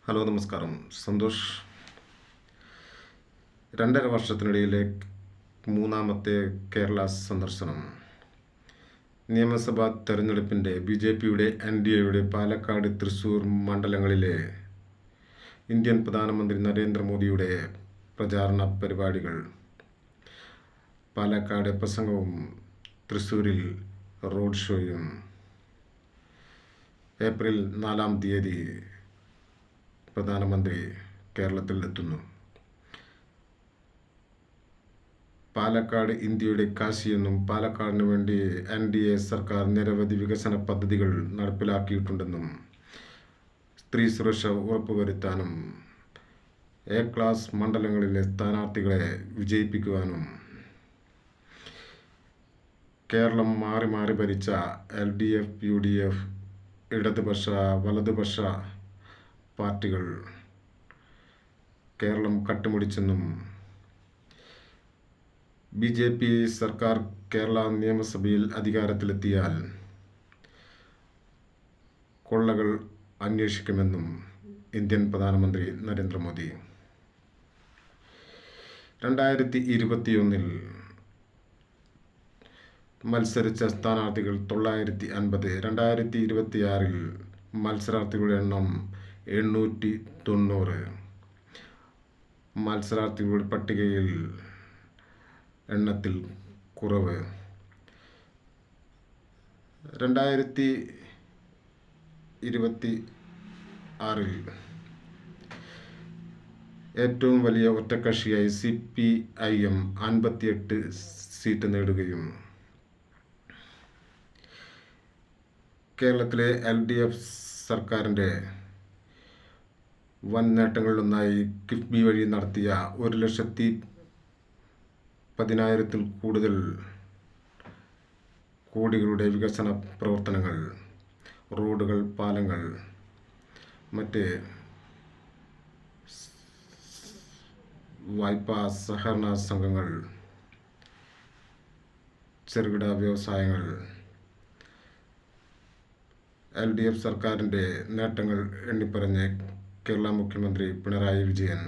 Hello, നമസ്കാരം. സന്തോഷ്. 2.5 വർഷത്തിനിടയിലെ മൂന്നാമത്തെ കേരള സന്ദർശനം. നിയമസഭാ തെരഞ്ഞെടുപ്പിൻ്റെ BJPയുടെ NDAയുടെ പാലക്കാട്, തൃശൂർ മണ്ഡലങ്ങളിലെ ഇന്ത്യൻ പ്രധാനമന്ത്രി നരേന്ദ്രമോദിയുടെ പ്രചാരണ പരിപാടികൾ. പാലക്കാട് പ്രസംഗവും തൃശൂരിൽ റോഡ് ഷോയും. ഏപ്രിൽ 4-ാം തീയതി പ്രധാനമന്ത്രി കേരളത്തിൽ എത്തുന്നു. പാലക്കാട് ഇന്ത്യയുടെ കാശിയെന്നും പാലക്കാടിനു വേണ്ടി NDA സർക്കാർ നിരവധി വികസന പദ്ധതികൾ നടപ്പിലാക്കിയിട്ടുണ്ടെന്നും സ്ത്രീ സുരക്ഷ ഉറപ്പുവരുത്താനും A ക്ലാസ് മണ്ഡലങ്ങളിലെ സ്ഥാനാർത്ഥികളെ വിജയിപ്പിക്കുവാനും കേരളം മാറി മാറി ഭരിച്ച LDF, UDF, ഇടതുപക്ഷ, വലതുപക്ഷ പാർട്ടികൾ കേരളം കട്ടുമുടിച്ചെന്നും BJP സർക്കാർ കേരള നിയമസഭയിൽ അധികാരത്തിലെത്തിയാൽ കൊള്ളകൾ അന്വേഷിക്കുമെന്നും ഇന്ത്യൻ പ്രധാനമന്ത്രി നരേന്ദ്രമോദി. 2021 മത്സരിച്ച സ്ഥാനാർത്ഥികൾ 950. 2026 മത്സരാർത്ഥികളുടെ എണ്ണം 890. മത്സരാർത്ഥികളുടെ പട്ടികയിൽ എണ്ണത്തിൽ കുറവ്. 2026 ഏറ്റവും വലിയ ഒറ്റക്കക്ഷിയായി CPIM 58 സീറ്റ് നേടുകയും കേരളത്തിലെ LDF സർക്കാരിൻ്റെ വൻ നേട്ടങ്ങളിലൊന്നായി കിഫ്ബി വഴി നടത്തിയ 1,10,000 കൂടുതൽ കോടികളുടെ വികസന പ്രവർത്തനങ്ങൾ, റോഡുകൾ, പാലങ്ങൾ, മറ്റ് വായ്പാ സഹകരണ സംഘങ്ങൾ, ചെറുകിട വ്യവസായങ്ങൾ, LDF സർക്കാരിൻ്റെ നേട്ടങ്ങൾ എണ്ണിപ്പറഞ്ഞ് കേരള മുഖ്യമന്ത്രി പിണറായി വിജയൻ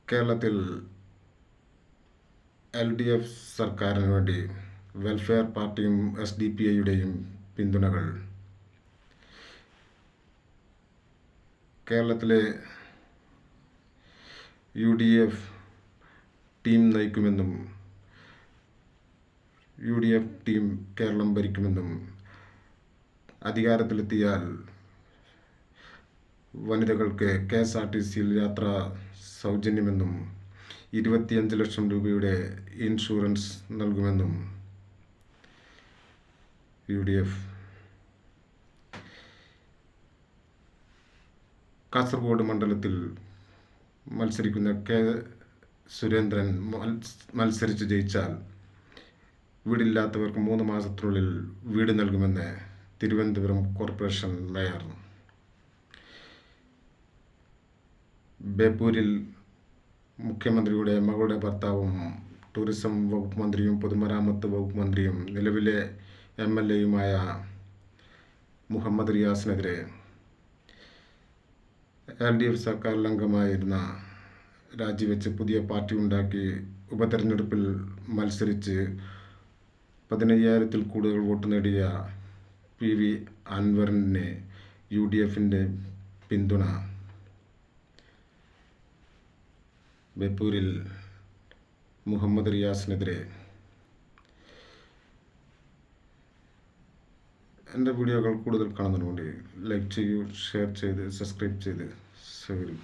കേരളത്തിൽ LDF സർക്കാരിന് വേണ്ടി വെൽഫെയർ പാർട്ടിയും SDPIയുടെയും പിന്തുണകൾ, കേരളത്തിലെ UDF ടീം നയിക്കുമെന്നും UDF ടീം കേരളം ഭരിക്കുമെന്നും അധികാരത്തിലെത്തിയാൽ വനിതകൾക്ക് KSRTCയിൽ യാത്ര സൗജന്യമെന്നും 25 ലക്ഷം രൂപയുടെ ഇൻഷുറൻസ് നൽകുമെന്നും UDF. കാസർഗോഡ് മണ്ഡലത്തിൽ മത്സരിക്കുന്ന K. സുരേന്ദ്രൻ മത്സരിച്ച് ജയിച്ചാൽ വീടില്ലാത്തവർക്ക് 3 മാസത്തിനുള്ളിൽ വീട് നൽകുമെന്ന് തിരുവനന്തപുരം കോർപ്പറേഷൻ മേയർ. ബേപ്പൂരിൽ മുഖ്യമന്ത്രിയുടെ മകളുടെ ഭർത്താവും ടൂറിസം വകുപ്പ് മന്ത്രിയും പൊതുമരാമത്ത് വകുപ്പ് മന്ത്രിയും നിലവിലെ MLAയുമായ മുഹമ്മദ് റിയാസിനെതിരെ LDF സർക്കാരിൽ അംഗമായിരുന്ന രാജിവെച്ച് പുതിയ പാർട്ടി ഉണ്ടാക്കി ഉപതെരഞ്ഞെടുപ്പിൽ മത്സരിച്ച് 15,000 കൂടുതൽ വോട്ട് നേടിയ PV അൻവറിന് UDFൻ്റെ പിന്തുണ. ബേപ്പൂരിൽ മുഹമ്മദ് റിയാസിനെതിരെ. എൻ്റെ വീഡിയോകൾ കൂടുതൽ കാണുന്നതിന് വേണ്ടി ലൈക്ക് ചെയ്യൂ, ഷെയർ ചെയ്ത് സബ്സ്ക്രൈബ് ചെയ്ത് സഹകരിക്കും.